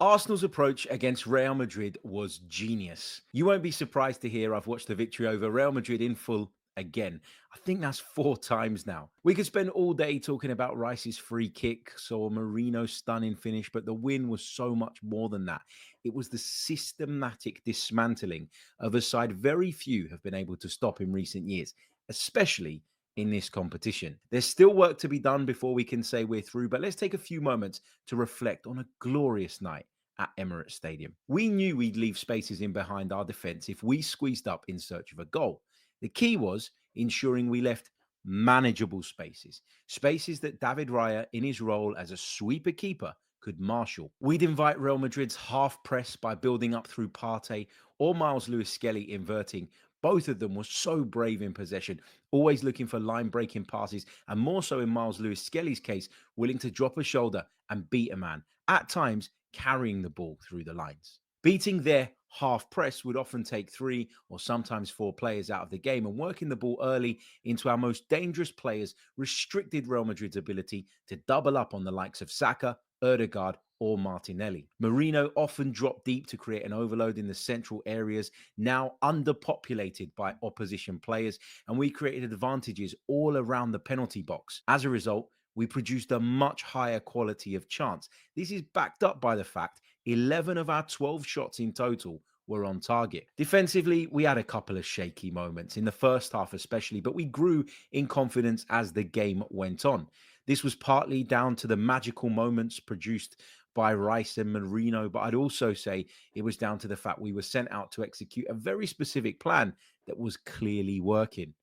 Arsenal's approach against Real Madrid was genius. You won't be surprised to hear I've watched the victory over Real Madrid in full again. I think that's 4 times now. We could spend all day talking about Rice's free kicks or Marino's stunning finish, but the win was so much more than that. It was the systematic dismantling of a side very few have been able to stop in recent years, especially in this competition. There's still work to be done before we can say we're through, but let's take a few moments to reflect on a glorious night at Emirates Stadium. We knew we'd leave spaces in behind our defence if we squeezed up in search of a goal. The key was ensuring we left manageable spaces, spaces that David Raya, in his role as a sweeper keeper, could marshal. We'd invite Real Madrid's half press by building up through Partey or Miles Lewis Skelly inverting. Both of them were so brave in possession, always looking for line breaking passes, and more so in Miles Lewis Skelly's case, willing to drop a shoulder and beat a man, at times carrying the ball through the lines. Beating their half press would often take 3 or sometimes 4 players out of the game, and working the ball early into our most dangerous players restricted Real Madrid's ability to double up on the likes of Saka, Erdegaard, or Martinelli. Marino often dropped deep to create an overload in the central areas, now underpopulated by opposition players, and we created advantages all around the penalty box. As a result, we produced a much higher quality of chance. This is backed up by the fact 11 of our 12 shots in total were on target. Defensively, we had a couple of shaky moments in the first half, especially, but we grew in confidence as the game went on. This was partly down to the magical moments produced by Rice and Marino, but I'd also say it was down to the fact we were sent out to execute a very specific plan that was clearly working.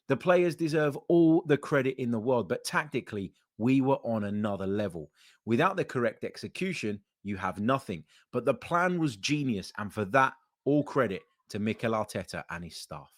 The players deserve all the credit in the world, but tactically, we were on another level. Without the correct execution, you have nothing. But the plan was genius, and for that, all credit to Mikel Arteta and his staff.